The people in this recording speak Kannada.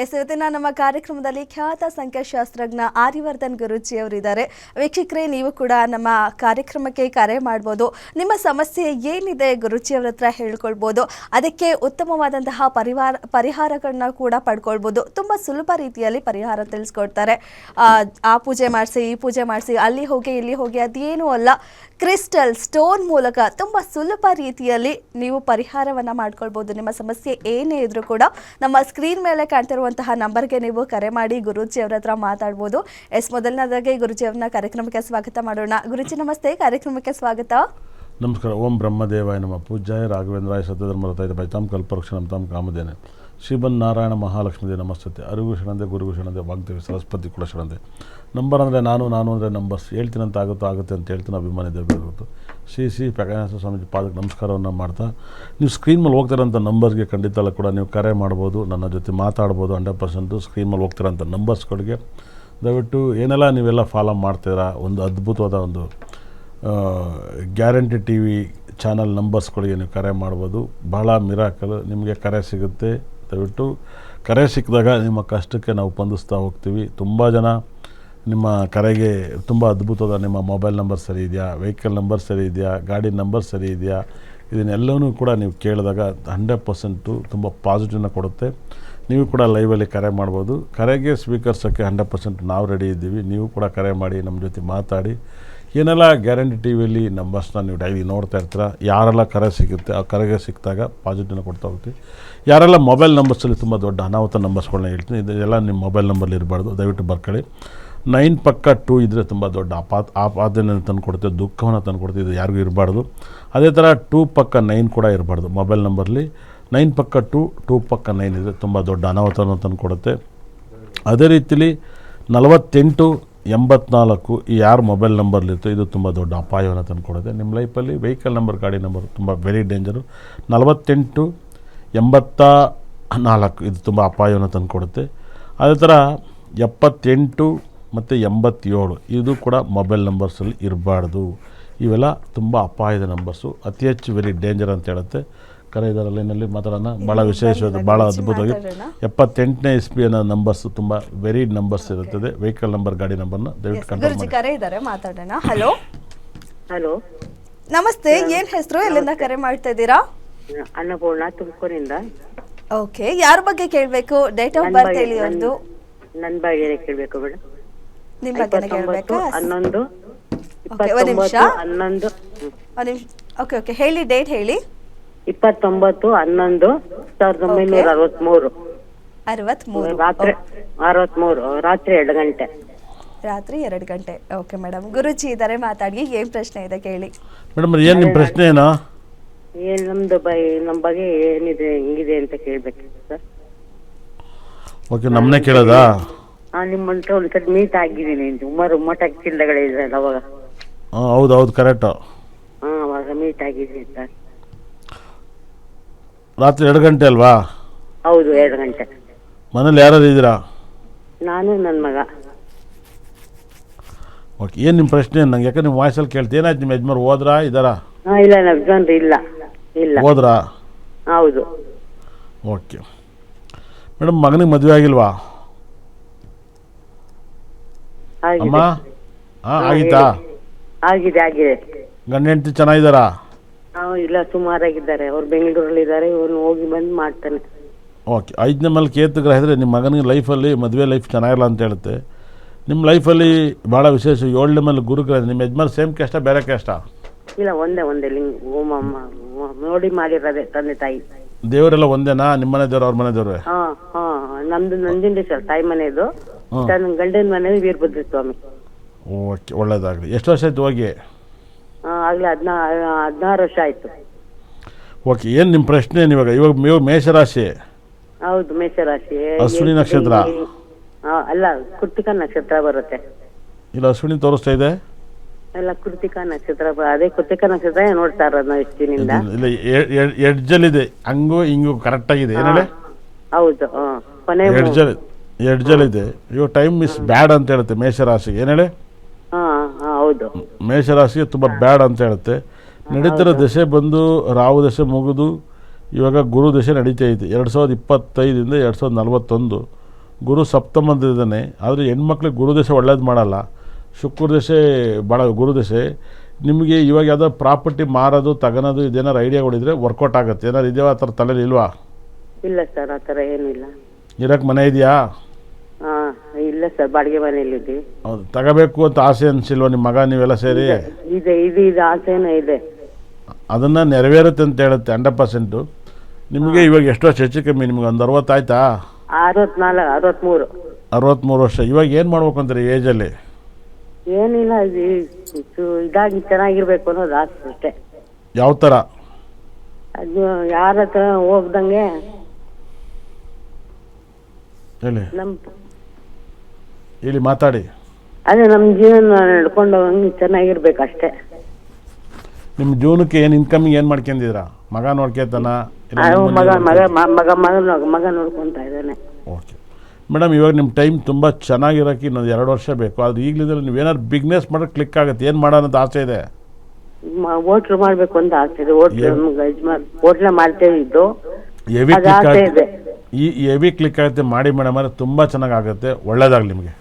ಇವತ್ತಿನ ನಮ್ಮ ಕಾರ್ಯಕ್ರಮದಲ್ಲಿ ಖ್ಯಾತ ಸಂಖ್ಯಾಶಾಸ್ತ್ರಜ್ಞ ಆರ್ಯವರ್ಧನ್ ಗುರೂಜಿ ಅವರಿದ್ದಾರೆ. ವೀಕ್ಷಕರೇ, ನೀವು ಕೂಡ ನಮ್ಮ ಕಾರ್ಯಕ್ರಮಕ್ಕೆ ಕರೆ ಮಾಡ್ಬೋದು. ನಿಮ್ಮ ಸಮಸ್ಯೆ ಏನಿದೆ ಗುರೂಜಿ ಅವರ ಹತ್ರ ಹೇಳ್ಕೊಳ್ಬೋದು. ಅದಕ್ಕೆ ಉತ್ತಮವಾದಂತಹ ಪರಿಹಾರಗಳನ್ನ ಕೂಡ ಪಡ್ಕೊಳ್ಬೋದು. ತುಂಬ ಸುಲಭ ರೀತಿಯಲ್ಲಿ ಪರಿಹಾರ ತಿಳಿಸ್ಕೊಡ್ತಾರೆ. ಆ ಪೂಜೆ ಮಾಡಿಸಿ, ಈ ಪೂಜೆ ಮಾಡಿಸಿ, ಅಲ್ಲಿ ಹೋಗಿ ಇಲ್ಲಿ ಹೋಗಿ ಅದೇನೂ ಅಲ್ಲ. ಕ್ರಿಸ್ಟಲ್ ಸ್ಟೋನ್ ಮೂಲಕ ತುಂಬ ಸುಲಭ ರೀತಿಯಲ್ಲಿ ನೀವು ಪರಿಹಾರವನ್ನು ಮಾಡ್ಕೊಳ್ಬೋದು. ನಿಮ್ಮ ಸಮಸ್ಯೆ ಏನೇ ಇದ್ರೂ ಕೂಡ ನಮ್ಮ ಸ್ಕ್ರೀನ್ ಮೇಲೆ ಕಾಣ್ತಿರುವಂತಹ ನಂಬರ್ಗೆ ನೀವು ಕರೆ ಮಾಡಿ ಗುರೂಜಿ ಅವರ ಹತ್ರ ಮಾತಾಡ್ಬೋದು. ಮೊದಲನೇದಾಗಿ ಗುರೂಜಿ ಅವ್ರನ್ನ ಕಾರ್ಯಕ್ರಮಕ್ಕೆ ಸ್ವಾಗತ ಮಾಡೋಣ. ಗುರೂಜಿ ನಮಸ್ತೆ, ಕಾರ್ಯಕ್ರಮಕ್ಕೆ ಸ್ವಾಗತ. ನಮಸ್ಕಾರ. ಓಂ ಬ್ರಹ್ಮದೇವಾಯ ನಮಃ. ಪೂಜ್ಯಾಯ ರಾಘವೇಂದ್ರಾಯ ಸತ್ಯಧರ್ಮರತಾಯ ಭೈತಾಂ ಕಲ್ಪವೃಕ್ಷಣಂ ತಾಂ ಕಾಮಧೇನೆ ಶ್ರೀಬನ್ ನಾರಾಯಣ ಮಹಾಲಕ್ಷ್ಮೀದೇ ನಮಸ್ತತೆ. ಅರಿಗುಷಣಂದೆ ಗುರುಗುಷಣಂದೆ ವಾಗ್ದೇವಿ ಸರಸ್ವತಿ ಕುಲಶಣಂದೆ. ನಂಬರ್ ಅಂದರೆ ನಾನು ಅಂದರೆ ನಂಬರ್ಸ್ ಹೇಳ್ತೀನಂತ ಆಗುತ್ತೆ ಅಂತ ಹೇಳ್ತೀನಿ. ಅಭಿಮಾನಿ ದೇವರಾಗುತ್ತೆ. ಶ್ರೀ ಪ್ರಕಾಶ ಸ್ವಾಮೀಜಿ ಪಾದಕ್ಕೆ ನಮಸ್ಕಾರವನ್ನು ಮಾಡ್ತಾ, ನೀವು ಸ್ಕ್ರೀನ್ ಮೇಲೆ ಹೋಗ್ತಿರೋಂಥ ನಂಬರ್ಸ್ಗೆ ಖಂಡಿತ ಕೂಡ ನೀವು ಕರೆ ಮಾಡ್ಬೋದು, ನನ್ನ ಜೊತೆ ಮಾತಾಡ್ಬೋದು. 100% ಸ್ಕ್ರೀನ್ ಮೇಲೆ ಹೋಗ್ತಿರೋಂಥ ನಂಬರ್ಸ್ಗಳಿಗೆ ದಯವಿಟ್ಟು ಏನೆಲ್ಲ ನೀವೆಲ್ಲ ಫಾಲೋ ಮಾಡ್ತೀರಾ, ಒಂದು ಅದ್ಭುತವಾದ ಒಂದು ಗ್ಯಾರಂಟಿ ಟಿ ವಿ ಚಾನಲ್ ನಂಬರ್ಸ್ಗಳಿಗೆ ನೀವು ಕರೆ ಮಾಡ್ಬೋದು. ಭಾಳ ಮಿರಾಕಲ್ ನಿಮಗೆ ಕರೆ ಸಿಗುತ್ತೆ. ದಯವಿಟ್ಟು ಕರೆ ಸಿಕ್ಕಿದಾಗ ನಿಮ್ಮ ಕಷ್ಟಕ್ಕೆ ನಾವು ಸ್ಪಂದಿಸ್ತಾ ಹೋಗ್ತೀವಿ. ತುಂಬ ಜನ ನಿಮ್ಮ ಕರೆಗೆ ತುಂಬ ಅದ್ಭುತವಾದ ನಿಮ್ಮ ಮೊಬೈಲ್ ನಂಬರ್ ಸರಿ ಇದೆಯಾ, ವೆಹಿಕಲ್ ನಂಬರ್ ಸರಿ ಇದೆಯಾ, ಗಾಡಿ ನಂಬರ್ ಸರಿ ಇದೆಯಾ, ಇದನ್ನೆಲ್ಲವೂ ಕೂಡ ನೀವು ಕೇಳಿದಾಗ 100% ತುಂಬ ಪಾಸಿಟಿವ್ನ ಕೊಡುತ್ತೆ. ನೀವು ಕೂಡ ಲೈವಲ್ಲಿ ಕರೆ ಮಾಡ್ಬೋದು. ಕರೆಗೆ ಸ್ವೀಕರಿಸೋಕ್ಕೆ 100% ನಾವು ರೆಡಿ ಇದ್ದೀವಿ. ನೀವು ಕೂಡ ಕರೆ ಮಾಡಿ ನಮ್ಮ ಜೊತೆ ಮಾತಾಡಿ. ಏನೆಲ್ಲ ಗ್ಯಾರಂಟಿ ಟಿ ವಿಯಲ್ಲಿ ನಂಬರ್ಸ್ನ ನೀವು ಡೈಲಿ ನೋಡ್ತಾ ಇರ್ತೀರ. ಯಾರೆಲ್ಲ ಕರೆ ಸಿಗುತ್ತೆ ಆ ಕರೆಗೆ ಸಿಕ್ಕಿದಾಗ ಪಾಸಿಟಿವ್ನ ಕೊಡ್ತಾ ಹೋಗ್ತೀವಿ. ಯಾರೆಲ್ಲ ಮೊಬೈಲ್ ನಂಬರ್ಸಲ್ಲಿ ತುಂಬ ದೊಡ್ಡ ಅನಾಹುತ ನಂಬರ್ಸ್ಗಳನ್ನ ಹೇಳ್ತೀನಿ, ಇದೆಲ್ಲ ನಿಮ್ಮ ಮೊಬೈಲ್ ನಂಬರ್ಲಿ ಇರಬಾರ್ದು. ದಯವಿಟ್ಟು ಬರ್ಕೊಳ್ಳಿ. 9 ಪಕ್ಕ 2 ಇದ್ದರೆ ತುಂಬ ದೊಡ್ಡ ಆಪಾದನೆ ತಂದುಕೊಡುತ್ತೆ, ದುಃಖವನ್ನು ತಂದುಕೊಡುತ್ತೆ. ಇದು ಯಾರಿಗೂ ಇರಬಾರ್ದು. ಅದೇ ಥರ 2 ಪಕ್ಕ 9 ಕೂಡ ಇರಬಾರ್ದು ಮೊಬೈಲ್ ನಂಬರ್ಲಿ. 9 ಪಕ್ಕ 2 ಪಕ್ಕ 9 ಇದ್ದರೆ ತುಂಬ ದೊಡ್ಡ ಅನಾಹುತವನ್ನು ತಂದುಕೊಡುತ್ತೆ. ಅದೇ ರೀತಿಲಿ 48 84 ಈ ಯಾರು ಮೊಬೈಲ್ ನಂಬರ್ಲಿತ್ತು ಇದು ತುಂಬ ದೊಡ್ಡ ಅಪಾಯವನ್ನು ತಂದುಕೊಡುತ್ತೆ ನಿಮ್ಮ ಲೈಫಲ್ಲಿ. ವೆಹಿಕಲ್ ನಂಬರ್, ಗಾಡಿ ನಂಬರ್ ತುಂಬ ವೆರಿ ಡೇಂಜರು. 48 84 ಇದು ತುಂಬ ಅಪಾಯವನ್ನು ತಂದುಕೊಡುತ್ತೆ. ಅದೇ ಥರ 78 ಮತ್ತು 87 ಇದು ಕೂಡ ಮೊಬೈಲ್ ನಂಬರ್ಸಲ್ಲಿ ಇರಬಾರ್ದು. ಇವೆಲ್ಲ ತುಂಬ ಅಪಾಯದ ನಂಬರ್ಸು, ಅತಿ ಹೆಚ್ಚು ವೆರಿ ಡೇಂಜರ್ ಅಂತ ಹೇಳುತ್ತೆ. ಕರೆ ಇದರ ಲೈನಲ್ಲಿ ಮಾತಾಡೋಣ. ಭಾಳ ವಿಶೇಷವಾದ, ಭಾಳ ಅದ್ಭುತವಾಗಿ 78ನೇ SB ಅನ್ನೋ ನಂಬರ್ಸ್ ತುಂಬ ವೆರಿ ನಂಬರ್ಸ್ ಇರುತ್ತದೆ. ವೆಹಿಕಲ್ ನಂಬರ್, ಗಾಡಿ ನಂಬರ್ನ ದಯವಿಟ್ಟು ಕಂಟ್ರೋಲ್ ಮಾಡಿ. ಕರೆ ಇದ್ದಾರೆ, ಮಾತಾಡೋಣ. ಹಲೋ ಹಲೋ, ನಮಸ್ತೆ. ಏನ್ ಹೆಸರು, ಎಲ್ಲಿಂದ ಕರೆ ಮಾಡ್ತಾ ಇದ್ದೀರಾ? ಅನ್ನಪೂರ್ಣ, ತುಮಕೂರಿಂದ. ಓಕೆ, ಯಾರ ಬಗ್ಗೆ ಕೇಳಬೇಕು? ಡೇಟ್ ಆಫ್ ಬರ್ತ್ ಹೇಳಿ. ಒಂದು ನನ್ನ ಬಗ್ಗೆ ಕೇಳಬೇಕು ಮೇಡಮ್. ನಿಮ್ಮ ಬಗ್ಗೆ ಕೇಳಬೇಕಾ? 11 ಓಕೆ, ಒಂದು ನಿಮಿಷ. 11 ಓಕೆ ಓಕೆ, ಹೇಳಿ, ಡೇಟ್ ಹೇಳಿ. 29/11/1963. 63 ರಾತ್ರಿ 63 ರಾತ್ರಿ 2 ಗಂಟೆ. ರಾತ್ರಿ 2 ಗಂಟೆ. ಓಕೆ ಮೇಡಮ್, ಗುರುಜಿ ಇದ್ದಾರೆ, ಮಾತಾಡಿ. ಏನ್ ಪ್ರಶ್ನೆ ಇದೆ ಕೇಳಿ. ಮೇಡಮ್ ಏನು ನಿಮ್ಮ ಪ್ರಶ್ನೆ ಏನೋ? ನಮ್ಮ ಬಗ್ಗೆ ಏನಿದೆ, ಹೆಂಗಿದೆ ಅಂತ ಕೇಳ್ಬೇಕು ಸರ್. ಓಕೆ, ನಮ್ಮನ್ನೇ ಕೇಳೋದಾ? ನಿಮ್ಮ ಹತ್ರ ಒಂದ್ಸರಿ ಮೀಟ್ ಆಗಿದ್ದೀನಿ. ಉಮ್ಮಟ ಚಿಲ್ಲಗಳಿದ್ರಲ್ಲ ಅವಾಗ. ಹೌದು ಕರೆಕ್ಟು. ಅವಾಗ ಮೀಟ್ ಆಗಿದ್ದೀನಿ ಸರ್. ರಾತ್ರಿ 2 ಗಂಟೆ ಅಲ್ವಾ? ಹೌದು, 2 ಗಂಟೆ. ಮನೇಲಿ ಯಾರು ಇದ್ದೀರಾ? ನಾನು ನನ್ನ ಮಗ. ಓಕೆ, ಏನು ನಿಮ್ಮ ಪ್ರಶ್ನೆ? ನಂಗೆ ಯಾಕೆ ನಿಮ್ಮ ವಾಯ್ಸಲ್ಲಿ ಕೇಳ್ತೀನಿ. ಏನಾಯ್ತು, ನಿಮ್ಮ ಯಜಮಾನ್ ಹೋದ್ರಾ ಇದ್ದಾರಾ? ಇಲ್ಲ, ನಮ್ಗಂದ್ರೆ ಇಲ್ಲ. ಹೋದ್ರಾ? ಹೌದು. ಓಕೆ ಮೇಡಮ್, ಮಗನಿಗೆ ಮದುವೆ ಆಗಿಲ್ವಾ ಅಮ್ಮ? ಆಗಿತ್ತಾ? ಆಗಿದೆ. ಗಂಡ ಹೆಂಡತಿ ಚೆನ್ನಾಗಿದ್ದಾರಾ? ಇಲ್ಲ, ಸುಮಾರಾಗಿದ್ದಾರೆ. ಅವ್ರು ಬೆಂಗಳೂರಲ್ಲಿ ಇದ್ದಾರೆ. ಇವನು ಹೋಗಿ ಬಂದು ಮಾಡ್ತಾನೆ. ಓಕೆ, 5ನೇ ಮೇಲೆ ಕೇತು ಗ್ರಹ ಇದ್ದರೆ ನಿಮ್ಮ ಮಗನಿಗೆ ಲೈಫಲ್ಲಿ ಮದುವೆ ಲೈಫ್ ಚೆನ್ನಾಗಿಲ್ಲ ಅಂತ ಹೇಳುತ್ತೆ. ನಿಮ್ಮ ಲೈಫಲ್ಲಿ ಭಾಳ ವಿಶೇಷ 7ನೇ ಮೇಲೆ ಗುರುಗ್ರಹ. ನಿಮ್ಮ ಯಜಮಾನ್ ಸೇಮ್ ಕ್ಯಾಸ್ಟಾ, ಬೇರೆ ಕ್ಯಾಸ್ಟಾ? ಇಲ್ಲ, ಒಂದೇ ಲಿಂಗ್. ನೋಡಿ ಮಾಡಿರೋದೆ ತಂದೆ ತಾಯಿ. ದೇವರೆಲ್ಲ ಒಂದೇನಾ? ನಿಮ್ಮನೆ ದೇವ್ರು, ಅವ್ರ ಮನೆ ದೇವ್ರೆ? ನಮ್ದು ನಂಜುಂಡೇಶ್ವರ ತಾಯಿ ಮನೆಯದು. ನನ್ನ ಗಂಡನ ಮನೆ ವೀರಭದ್ರ ಸ್ವಾಮಿ. ಓಕೆ, ಒಳ್ಳೇದಾಗಲಿ. ಎಷ್ಟು ವರ್ಷ ಆಯ್ತು ಹೋಗಿ? ಆಗ್ಲೇ 16 ವರ್ಷ ಆಯ್ತು. ಓಕೆ, ಏನು ನಿಮ್ಮ ಪ್ರಶ್ನೆ ಏನು ಇವಾಗ? ನೀವು ಮೇಷರಾಶಿ? ಹೌದು, ಮೇಷರಾಶಿ. ಅಶ್ವಿನಿ ನಕ್ಷತ್ರ? ಅಲ್ಲ, ಕೃತಿಕಾ ನಕ್ಷತ್ರ ಬರುತ್ತೆ. ಇಲ್ಲ, ಅಶ್ವಿನಿ ತೋರಿಸ್ತಾ ಇದೆ. ಎಲ್ಲ ಕೃತಿಕಾ ನಕ್ಷತ್ರ. ಅದೇ ಕೃತಿಕಾ ನಕ್ಷತ್ರ ನೋಡ್ತಾ ಇರೋದು ನಾವು ಎಷ್ಟು ದಿನದಿಂದ. ಇಲ್ಲ, ಎಡ್ಜಲ್ಲಿದೆ, ಹಂಗೂ ಹಿಂಗೂ ಕರೆಕ್ಟಾಗಿದೆ. ಏನೇಳಿ? ಹೌದು, ಕೊನೆ ಎಡ್ಜಲ್ಲಿದೆ. ಇವಾಗ ಟೈಮ್ ಇಸ್ ಬ್ಯಾಡ್ ಅಂತ ಹೇಳುತ್ತೆ ಮೇಷರಾಶಿಗೆ. ಏನು ಹೇಳಿ? ಹೌದು, ಮೇಷರಾಶಿಗೆ ತುಂಬ ಬ್ಯಾಡ್ ಅಂತ ಹೇಳುತ್ತೆ. ನಡೀತಿರೋ ದಶೆ ಬಂದು ರಾಹು ದಶೆ ಮುಗಿದು ಇವಾಗ ಗುರು ದಶೆ ನಡೀತಾ ಐತೆ. 2025 2041 ಗುರು ಸಪ್ತಮದಲ್ಲಿದ್ದಾನೆ. ಆದರೆ ಹೆಣ್ಮಕ್ಳಿಗೆ ಗುರುದಶೆ ಒಳ್ಳೇದು ಮಾಡಲ್ಲ. ಶುಕ್ರದಶೆ ಭಾಳ ಗುರುದಶೆ. ನಿಮಗೆ ಇವಾಗ ಯಾವುದೋ ಪ್ರಾಪರ್ಟಿ ಮಾರೋದು ತಗೊಳೋದು ಇದೇನಾರು ಐಡಿಯಾಗಳಿದ್ರೆ ವರ್ಕೌಟ್ ಆಗುತ್ತೆ. ಏನಾರು ಇದೆಯಾ ಆ ಥರ ತಲೆಯಲ್ಲಿ ಇಲ್ವಾ? ಇಲ್ಲ ಸರ್, ಆ ಥರ ಏನಿಲ್ಲ. ಇರೋಕ್ಕೆ ಮನೆ ಇದೆಯಾ? ಹಾಂ, ಇಲ್ಲ ಸರ್, ಬಾಡಿಗೆ ಮನೆಯಲ್ಲಿದ್ದೀವಿ. ಹೌದು, ತಗೋಬೇಕು ಅಂತ ಆಸೆ ಅನಿಸಿಲ್ವ ನಿಮ್ಮ ಮಗ ನೀವೆಲ್ಲ ಸೇರಿ? ಇದೆ ಆಸೆನೂ ಇದೆ. ಅದನ್ನು ನೆರವೇರುತ್ತೆ ಅಂತ ಹೇಳುತ್ತೆ 100%. ನಿಮಗೆ ಇವಾಗ ಎಷ್ಟು ವರ್ಷ ಹೆಚ್ಚು ಕಮ್ಮಿ? ನಿಮ್ಗೆ ಒಂದು 60 ಆಯ್ತಾ? 63. 63 ವರ್ಷ. ಇವಾಗ ಏನು ಮಾಡ್ಬೇಕು ಅಂತಾರೆ ಈ ಏಜಲ್ಲಿ? ಏನಿಲ್ಲ, ಇದಾಗಿ ಚೆನ್ನಾಗಿರ್ಬೇಕು ಅನ್ನೋದು ಆಸೆ ಅಷ್ಟೇ. ಯಾವ ಥರ? ಅದು ಯಾರ ಹತ್ರ ಹೋಗ್ದಂಗೆ ಹೇಳಿ, ಮಾತಾಡಿ. ಅದೇ ನಮ್ಮ ಜೀವನ ನಡ್ಕೊಂಡು ಹೋಗಂಗೆ ಚೆನ್ನಾಗಿರ್ಬೇಕು ಅಷ್ಟೇ. ನಿಮ್ಮ ಜೀವನಕ್ಕೆ ಏನು ಇನ್ಕಮಿಂಗ್ ಏನು ಮಾಡ್ಕೊಂಡಿದ್ದೀರಾ? ಮಗ ನೋಡ್ಕೊತಾನ? ಮಗ ನೋಡ್ಕೊತಾ ಇದ್ದಾನೆ. ಓಕೆ ಮೇಡಮ್, ಇವಾಗ ನಿಮ್ಮ ಟೈಮ್ ತುಂಬ ಚೆನ್ನಾಗಿರೋಕ್ಕೆ ಇನ್ನೊಂದು 2 ವರ್ಷ ಬೇಕು. ಅದು ಈಗಲಿದ್ರೆ ನೀವೇನಾದ್ರು ಬಿಸ್ನೆಸ್ ಮಾಡೋಕ್ಕೆ ಕ್ಲಿಕ್ ಆಗುತ್ತೆ. ಏನು ಮಾಡೋಣ ಅಂತ ಆಸೆ ಇದೆ? ಹೋಟ್ಲು ಮಾಡಬೇಕು ಅಂತ ಆಸೆ ಇದೆ. ಹೋಟ್ಲ ಮಾಡ್ತೇವೆ ಇದ್ದು. ಹೆವಿ ಕ್ಲಿಕ್ ಆಗುತ್ತೆ. ಮಾಡಿ ಮೇಡಮ್, ತುಂಬ ಚೆನ್ನಾಗಾಗುತ್ತೆ. ಒಳ್ಳೇದಾಗಲಿ ನಿಮಗೆ.